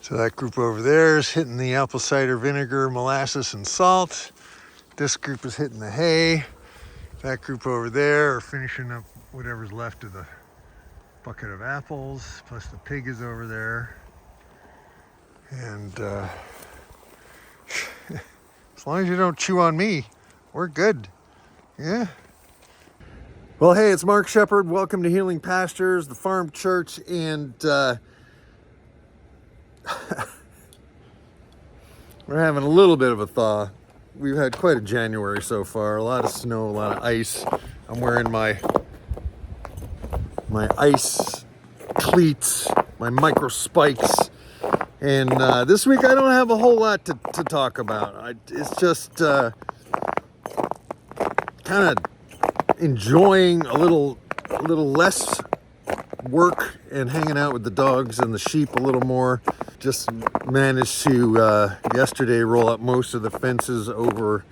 So that group over there is hitting the apple cider vinegar, molasses, and salt. This group is hitting the hay. That group over there are finishing up whatever's left of the bucket of apples, plus the pig is over there. And as long as you don't chew on me, we're good. Yeah. Well, hey, it's Mark Shepard. Welcome to Healing Pastures, the farm church, and we're having a little bit of a thaw. We've had quite a January so far. A lot of snow, a lot of ice. I'm wearing my ice cleats, my micro spikes. And this week I don't have a whole lot to talk about. It's just kind of enjoying a little less work and hanging out with the dogs and the sheep a little more. Just managed to yesterday roll up most of the fences over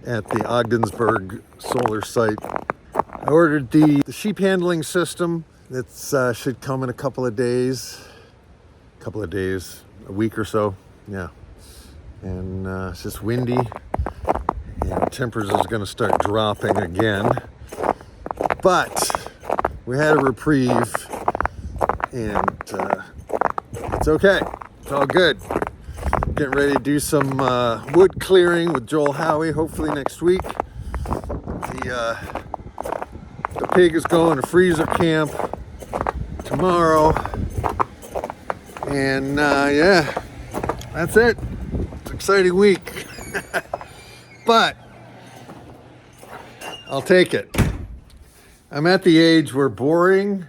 at the Ogdensburg solar site. I ordered the sheep handling system that should come in a couple of days, a week or so. Yeah. And it's just windy. Tempers is going to start dropping again. But we had a reprieve, and it's okay. It's all good. Getting ready to do some wood clearing with Joel Howie, hopefully next week. The pig is going to freezer camp tomorrow. And yeah, that's it. It's an exciting week. But I'll take it. I'm at the age where boring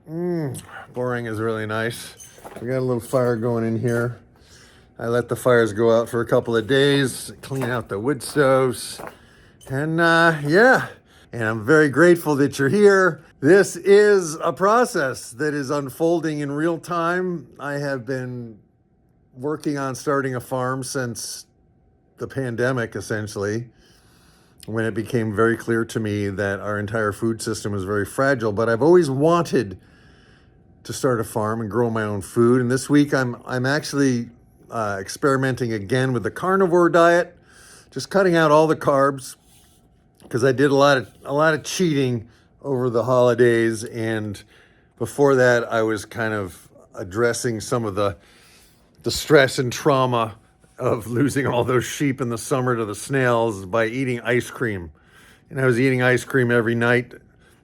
is really nice. We got a little fire going in here. I let the fires go out for a couple of days, clean out the wood stoves, and yeah. And I'm very grateful that you're here. This is a process that is unfolding in real time. I have been working on starting a farm since the pandemic, essentially, when it became very clear to me that our entire food system was very fragile. But I've always wanted to start a farm and grow my own food. And this week I'm actually experimenting again with the carnivore diet, just cutting out all the carbs, because I did a lot of cheating over the holidays, and before that I was kind of addressing some of the stress and trauma of losing all those sheep in the summer to the snails by eating ice cream. And I was eating ice cream every night.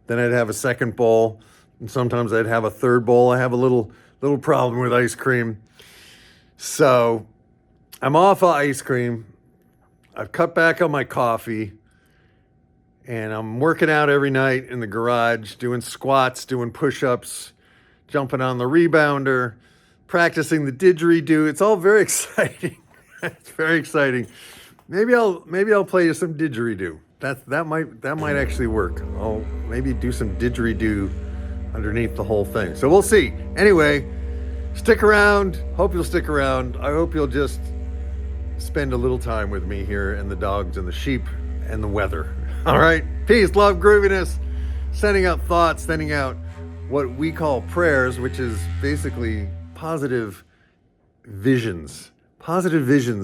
Then I'd have a second bowl, and sometimes I'd have a third bowl. I have a little problem with ice cream. So I'm off of ice cream. I've cut back on my coffee, and I'm working out every night in the garage, doing squats, doing push-ups, jumping on the rebounder, practicing the didgeridoo. It's all very exciting. It's very exciting. Maybe I'll play you some didgeridoo. That might actually work. I'll maybe do some didgeridoo underneath the whole thing. So we'll see. Anyway, stick around. Hope you'll stick around. I hope you'll just spend a little time with me here and the dogs and the sheep and the weather. All right. Peace, love, grooviness. Sending out thoughts, sending out what we call prayers, which is basically positive visions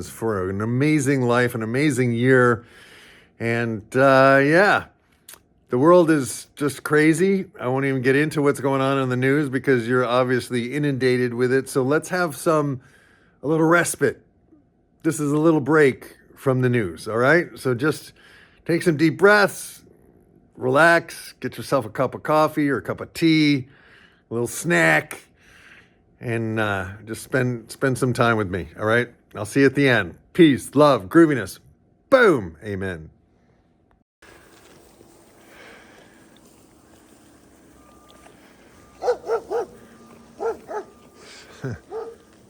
for an amazing life, an amazing year. And yeah, the world is just crazy. I won't even get into what's going on in the news because you're obviously inundated with it. So let's have a little respite. This is a little break from the news, all right? So just take some deep breaths, relax, get yourself a cup of coffee or a cup of tea, a little snack, and just spend some time with me, all right? I'll see you at the end. Peace, love, grooviness. Boom. Amen.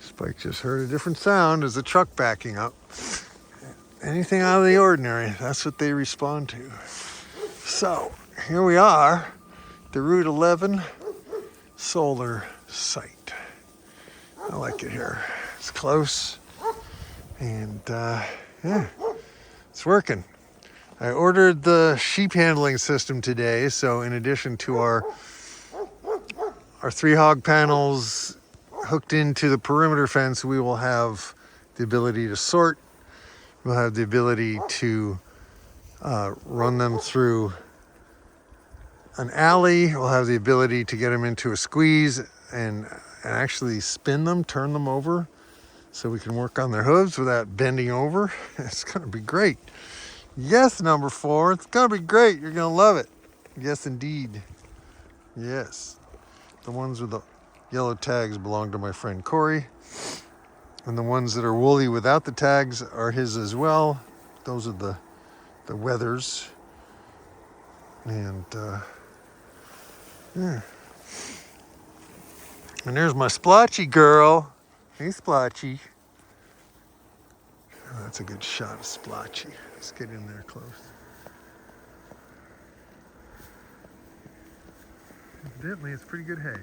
Spike just heard a different sound as the truck backing up. Anything out of the ordinary, that's what they respond to. So, here we are, the Route 11 solar site. I like it here. It's close, and yeah, it's working. I ordered the sheep handling system today, so in addition to our 3 hog panels, hooked into the perimeter fence, we will have the ability to sort. We'll have the ability to run them through an alley. We'll have the ability to get them into a squeeze and actually spin them, turn them over, so we can work on their hooves without bending over. It's gonna be great. Yes, number 4, it's gonna be great. You're gonna love it. Yes, indeed. Yes. The ones with the yellow tags belong to my friend Corey. And the ones that are woolly without the tags are his as well. Those are the Weathers. And yeah. And there's my splotchy girl. Hey, Splotchy. Oh, that's a good shot of Splotchy. Let's get in there close. Evidently, it's pretty good hay.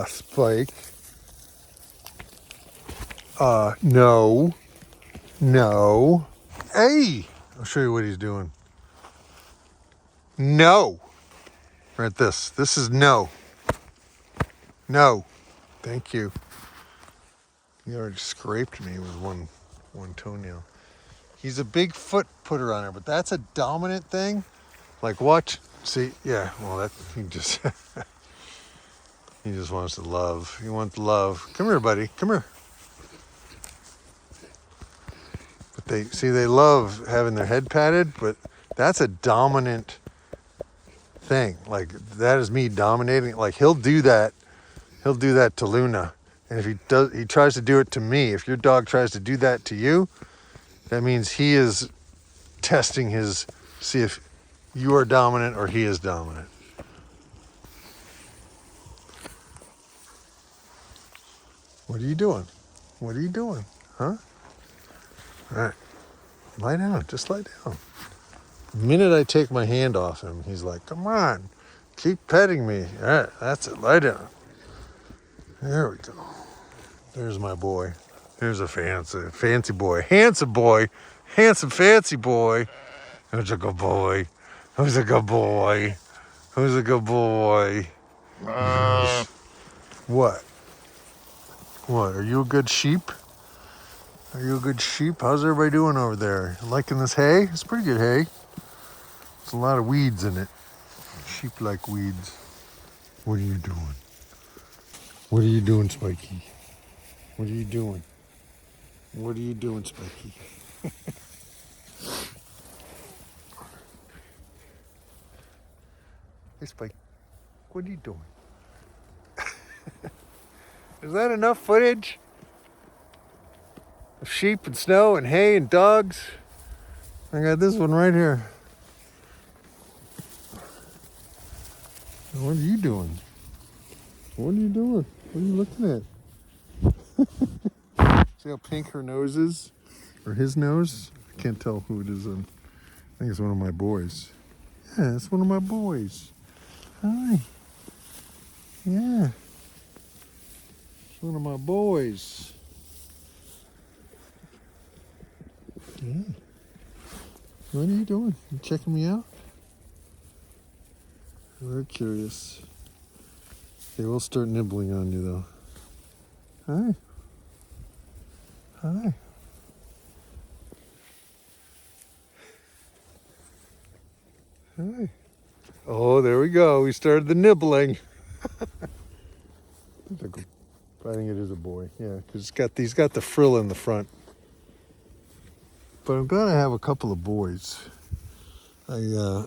Spike. No. No. Hey! I'll show you what he's doing. No. Right, this. This is no. No. Thank you. You already scraped me with one toenail. He's a big foot putter on her, but that's a dominant thing. Like, watch. See, yeah, well, that, he just, he just wants the love. He wants love. Come here, buddy. Come here. But they love having their head patted, but that's a dominant thing. Like, that is me dominating. Like, he'll do that to Luna. And if he tries to do it to me. If your dog tries to do that to you, that means he is testing see if you are dominant or he is dominant. What are you doing? What are you doing? Huh? All right. Lie down. Just lie down. The minute I take my hand off him, he's like, come on. Keep petting me. All right. That's it. Lie down. There we go. There's my boy. There's a fancy boy. Handsome boy. Handsome, fancy boy. Who's a good boy? Who's a good boy? Who's a good boy? What? What? Are you a good sheep? Are you a good sheep? How's everybody doing over there? Liking this hay? It's pretty good hay. There's a lot of weeds in it. Sheep like weeds. What are you doing? What are you doing, Spiky? What are you doing? What are you doing, Spiky? Hey, Spike. What are you doing? Is that enough footage of sheep and snow and hay and dogs? I got this one right here. What are you doing? What are you doing? What are you looking at? See how pink her nose is? Or his nose? I can't tell who it is. I think it's one of my boys. Yeah, it's one of my boys. Hi. Yeah. It's one of my boys. Yeah. What are you doing? You checking me out? We're curious. They will start nibbling on you though. Hi. Hi. Hi. Oh, there we go. We started the nibbling. I think it is a boy. Yeah, because he's got the frill in the front. But I'm gonna have a couple of boys. I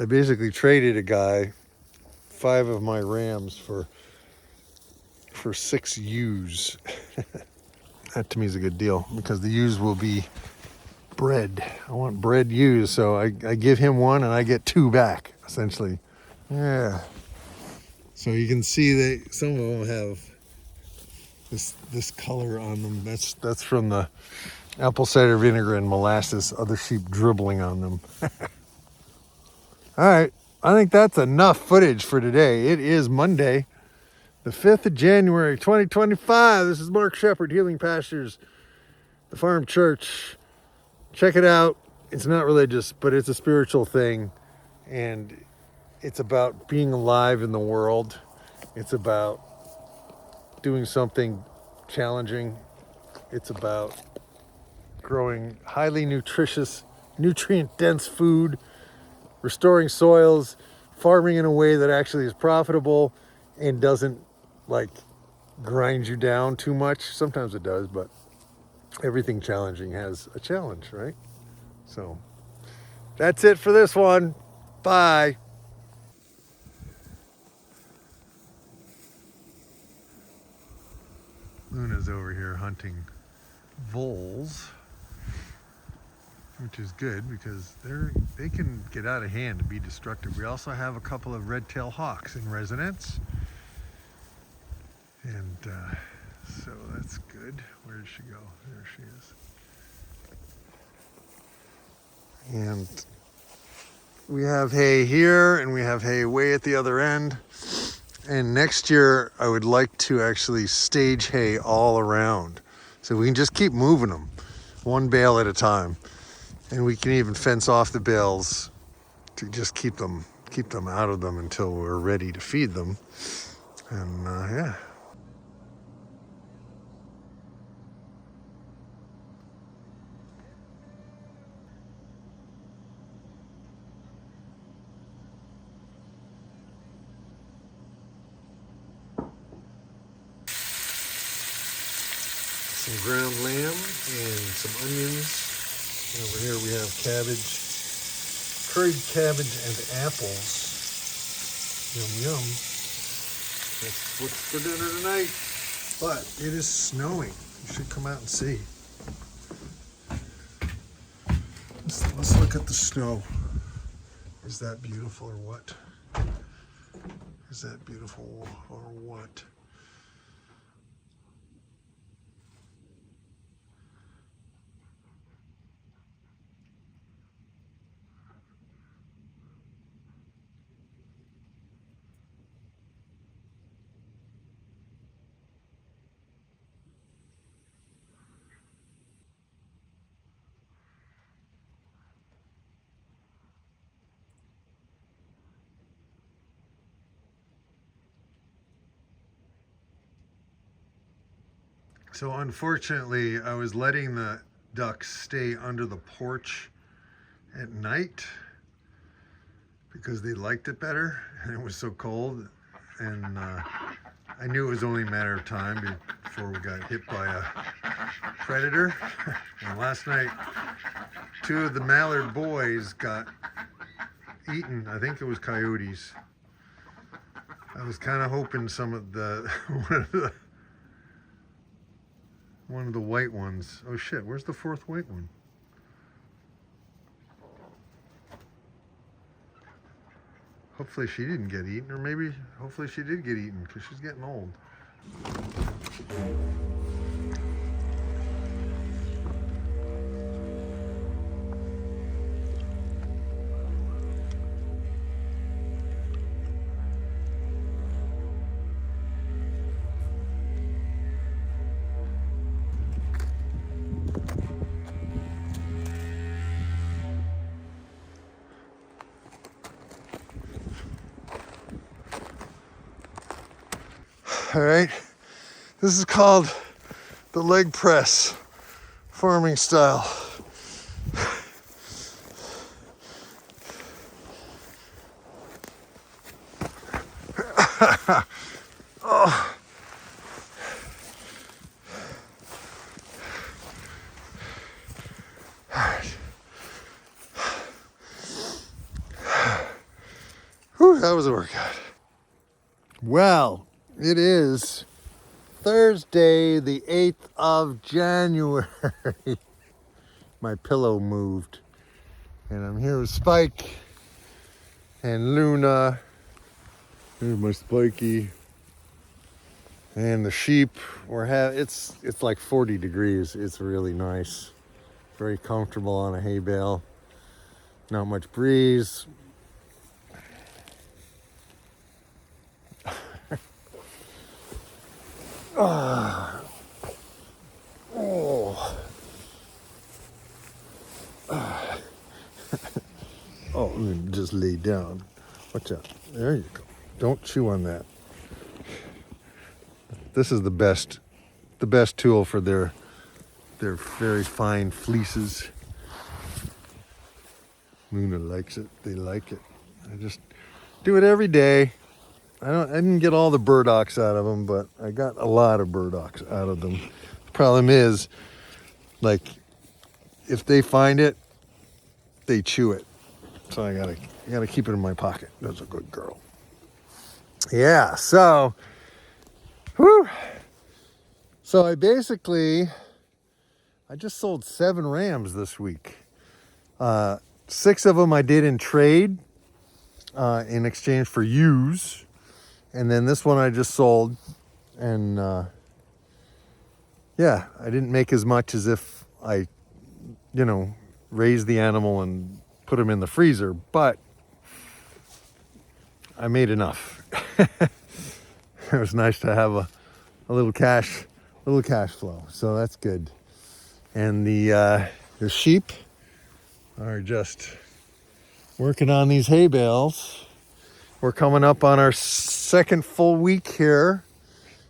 basically traded a guy 5 of my rams for 6 ewes. That to me is a good deal because the ewes will be bred. I want bred ewes, so I give him 1 and I get 2 back, essentially. Yeah. So you can see some of them have this color on them. That's from the Apple cider vinegar and molasses, other sheep dribbling on them. All right, I think that's enough footage for today. It is Monday, the 5th of January, 2025. This is Mark Shepard, Healing Pastures, the Farm Church. Check it out. It's not religious, but it's a spiritual thing. And it's about being alive in the world. It's about doing something challenging. It's about growing highly nutritious, nutrient-dense food, restoring soils, farming in a way that actually is profitable and doesn't like grind you down too much. Sometimes it does, but everything challenging has a challenge, right? So that's it for this one. Bye. Luna's over here hunting voles, which is good because they can get out of hand and be destructive. We also have a couple of red-tailed hawks in residence, and so that's good. Where did she go? There she is. And we have hay here, and we have hay way at the other end. And next year, I would like to actually stage hay all around, so we can just keep moving them, one bale at a time. And we can even fence off the bales to just keep them out of them until we're ready to feed them. And yeah. Some ground lamb and some onions. And over here we have cabbage, curried cabbage and apples. Yum yum. That's what's for dinner tonight. But it is snowing. You should come out and see. Let's look at the snow. Is that beautiful or what? Is that beautiful or what? So unfortunately, I was letting the ducks stay under the porch at night because they liked it better and it was so cold. And I knew it was only a matter of time before we got hit by a predator. And last night, 2 of the mallard boys got eaten. I think it was coyotes. I was kind of hoping some of the one of the white ones. Oh shit, where's the 4th white one? Hopefully she didn't get eaten, or maybe hopefully she did get eaten because she's getting old. All right, this is called the leg press, farming style. Oh. All right. Whew, that was a workout. Well, it is Thursday, the 8th of January. My pillow moved. And I'm here with Spike and Luna. Here's my Spikey. And the sheep. It's like 40 degrees. It's really nice. very comfortable on a hay bale. Not much breeze. Oh. Oh, just lay down. Watch out. There you go. Don't chew on that. This is the best tool for their very fine fleeces. Luna likes it. They like it. I just do it every day. I didn't get all the burdocks out of them, but I got a lot of burdocks out of them. The problem is, like, if they find it, they chew it. So I gotta keep it in my pocket. That's a good girl. Yeah, so whew. So I just sold 7 rams this week. 6 of them I did in trade in exchange for ewes. And then this one I just sold. And yeah, I didn't make as much as if I, raised the animal and put him in the freezer, but I made enough. It was nice to have a little cash flow, so that's good. And the sheep are just working on these hay bales. We're coming up on our second full week here.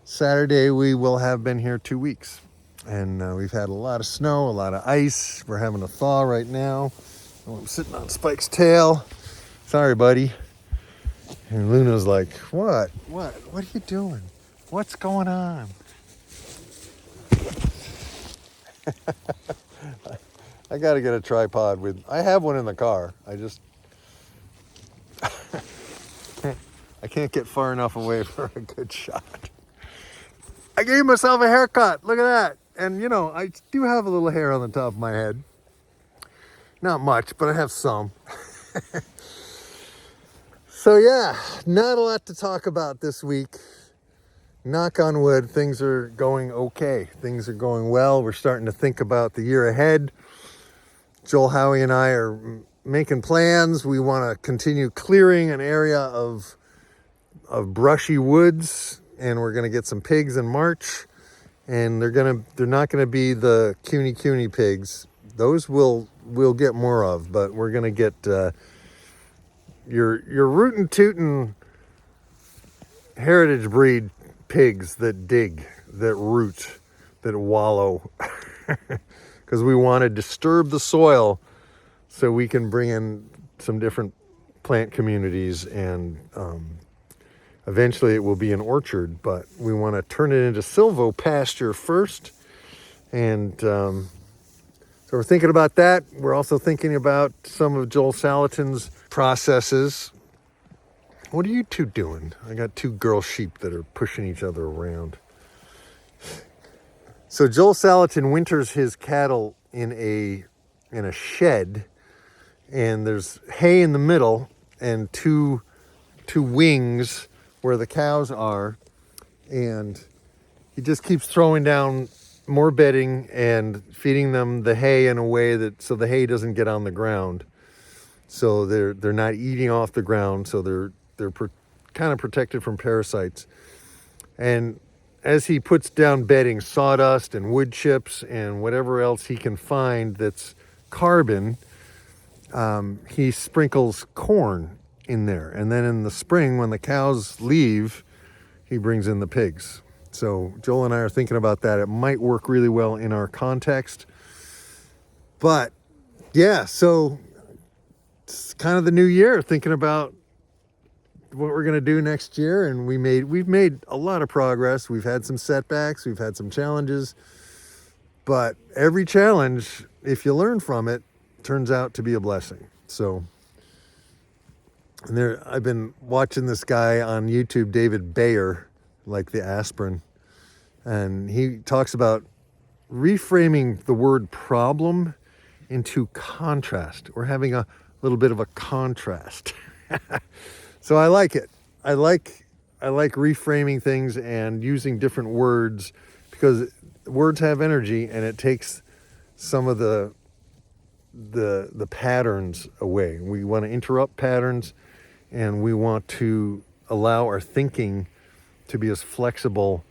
Saturday we will have been here 2 weeks, and we've had a lot of snow, a lot of ice. We're having a thaw right now. I'm sitting on Spike's tail. Sorry, buddy. And Luna's like, what are you doing? What's going on? I got to get a tripod I have one in the car. I can't get far enough away for a good shot. I gave myself a haircut. Look at that. And I do have a little hair on the top of my head. Not much, but I have some. So yeah, not a lot to talk about this week. Knock on wood, things are going okay. Things are going well. We're starting to think about the year ahead. Joel, Howie, and I are making plans. We want to continue clearing an area of brushy woods, and we're going to get some pigs in March. And they're not going to be the CUNY pigs. Those we'll get more of, but we're going to get your rootin' tootin' heritage breed pigs that dig, that root, that wallow. Because we want to disturb the soil so we can bring in some different plant communities, and eventually it will be an orchard, but we want to turn it into silvopasture first. And so we're thinking about that. We're also thinking about some of Joel Salatin's processes. What are you two doing? I got 2 girl sheep that are pushing each other around. So Joel Salatin winters his cattle in a shed, and there's hay in the middle and two wings where the cows are, and he just keeps throwing down more bedding and feeding them the hay in a way that so the hay doesn't get on the ground. So they're not eating off the ground, so they're kind of protected from parasites. And as he puts down bedding, sawdust and wood chips and whatever else he can find that's carbon, he sprinkles corn in there. And then in the spring, when the cows leave, he brings in the pigs. So Joel and I are thinking about that. It might work really well in our context. But yeah, so it's kind of the new year, thinking about what we're going to do next year. And we've made a lot of progress. We've had some setbacks. We've had some challenges. But every challenge, if you learn from it, turns out to be a blessing. So I've been watching this guy on YouTube, David Bayer, like the aspirin. And he talks about reframing the word problem into contrast, or having a little bit of a contrast. So I like it. I like reframing things and using different words, because words have energy, and it takes some of the the patterns away. We want to interrupt patterns, and we want to allow our thinking to be as flexible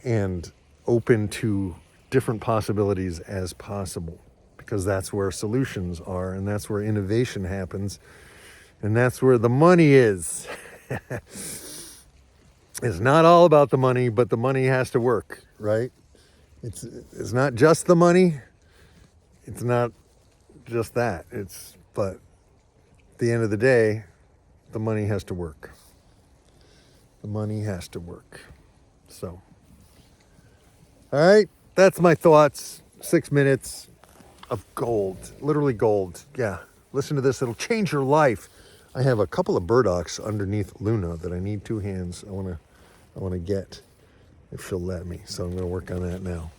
and open to different possibilities as possible, because that's where solutions are, and that's where innovation happens, and that's where the money is. It's not all about the money, but the money has to work, right? It's not just the money. It's not just that. But at the end of the day, the money has to work. The money has to work. So, all right, that's my thoughts. 6 minutes of gold, literally gold. Yeah, listen to this. It'll change your life. I have a couple of burdocks underneath Luna that I need 2 hands. I want to get, if she'll let me. So I'm going to work on that now.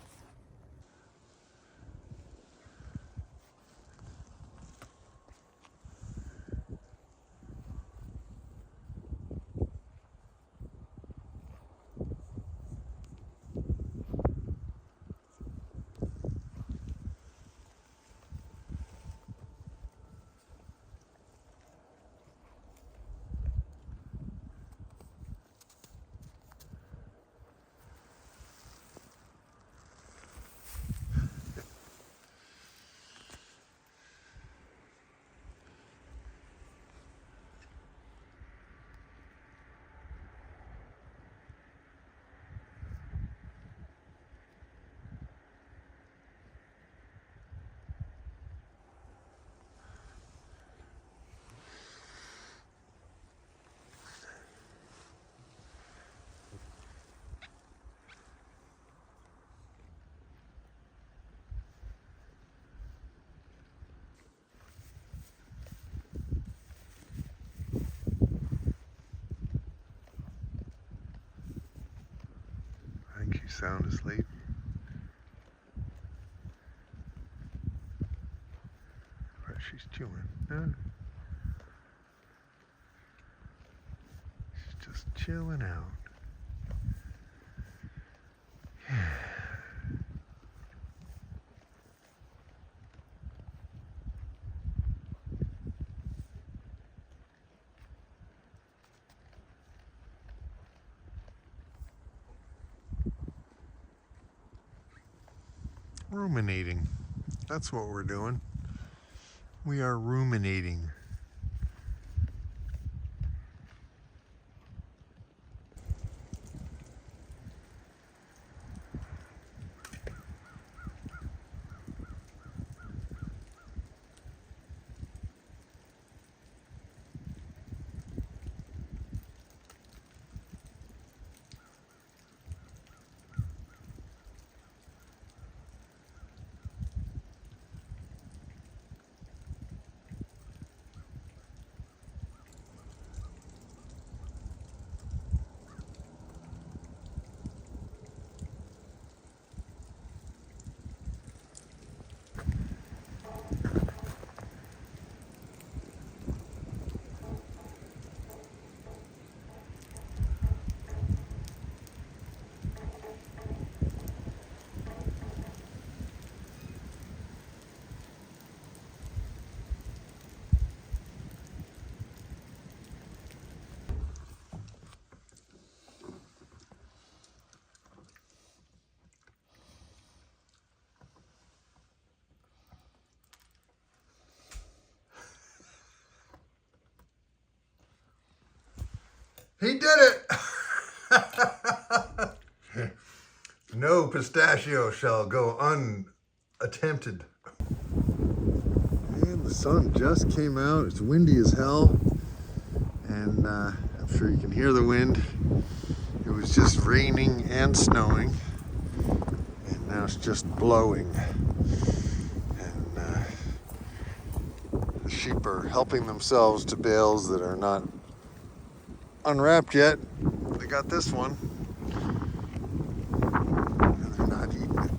I think she's sound asleep. But she's chewing. Huh? She's just chilling out. Ruminating. That's what we're doing. We are ruminating. He did it! No pistachio shall go unattempted. And the sun just came out. It's windy as hell. And I'm sure you can hear the wind. It was just raining and snowing. And now it's just blowing. And the sheep are helping themselves to bales that are not unwrapped yet. They got this one. And they're not eating it.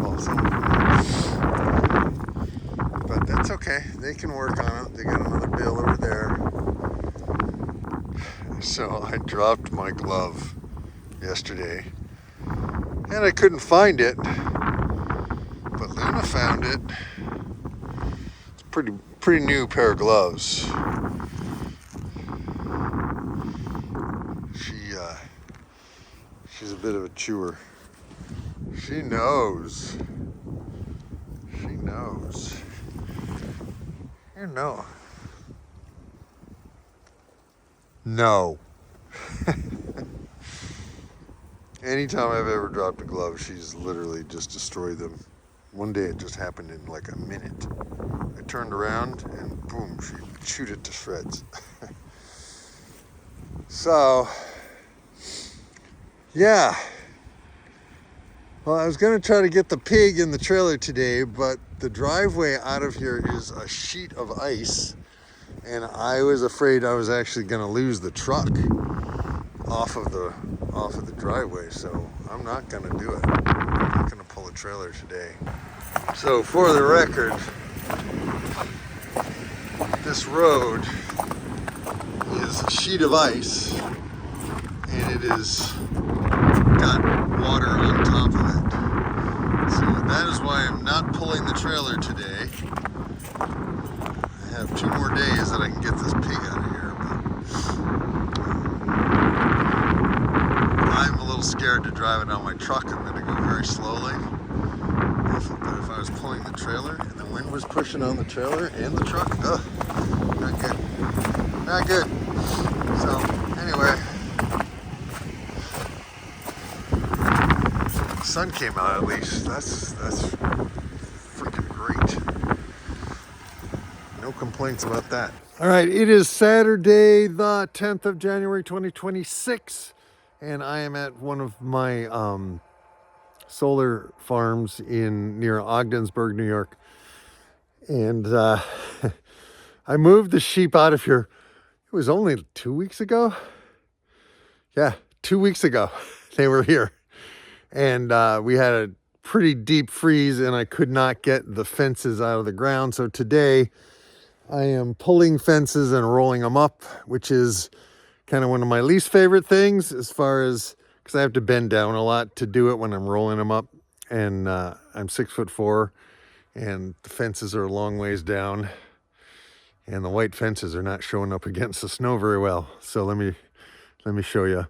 Well, some of them. But that's okay. They can work on it. They got another bale over there. So I dropped my glove yesterday. And I couldn't find it. But Luna found it. pretty new pair of gloves. She's a bit of a chewer. She knows. She knows. You know. No. Anytime I've ever dropped a glove, she's literally just destroyed them. One day it just happened in like a minute. I turned around and boom, she chewed it to shreds. So, yeah. Well, I was gonna try to get the pig in the trailer today, but the driveway out of here is a sheet of ice, and I was afraid I was actually gonna lose the truck off of the driveway, so I'm not gonna do it. I'm not gonna pull a trailer today. So for the record, this road is a sheet of ice, and it is got water on top of it. So that is why I'm not pulling the trailer today. I have 2 more days that I can get this pig out of here, but I'm a little scared to drive it on my truck. I'm going to go very slowly. But if I was pulling the trailer and the wind was pushing on the trailer and the truck, ugh, not good. Not good. So anyway, the sun came out at least. That's freaking great. No complaints about that. All right, it is Saturday, the 10th of January, 2026, and I am at one of my solar farms near Ogdensburg, New York. And I moved the sheep out of here. It was only 2 weeks ago. Yeah, 2 weeks ago they were here. And we had a pretty deep freeze and I could not get the fences out of the ground. So today I am pulling fences and rolling them up, which is kind of one of my least favorite things as far as, because I have to bend down a lot to do it when I'm rolling them up. And I'm 6'4", and the fences are a long ways down. And the white fences are not showing up against the snow very well. So let me show you.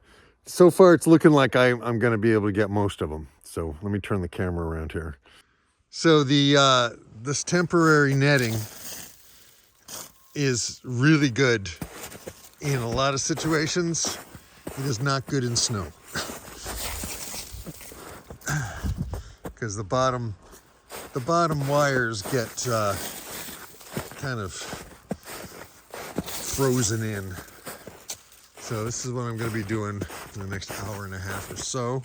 So far, it's looking like I'm going to be able to get most of them. So let me turn the camera around here. So this temporary netting is really good in a lot of situations. It is not good in snow. Because the bottom wires get kind of frozen in. So this is what I'm going to be doing for the next hour and a half or so,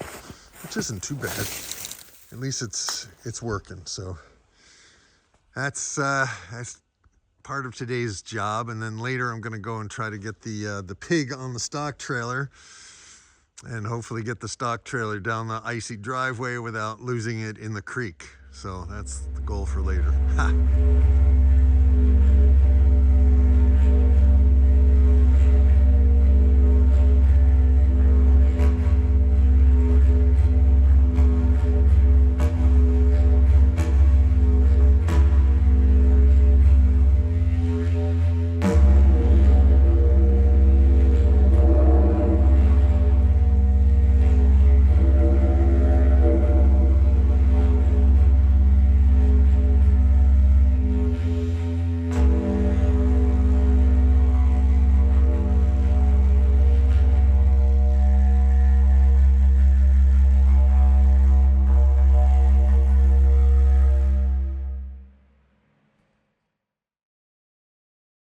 which isn't too bad. At least it's working. So that's part of today's job. And then later I'm going to go and try to get the pig on the stock trailer, and hopefully get the stock trailer down the icy driveway without losing it in the creek. So that's the goal for later. Ha!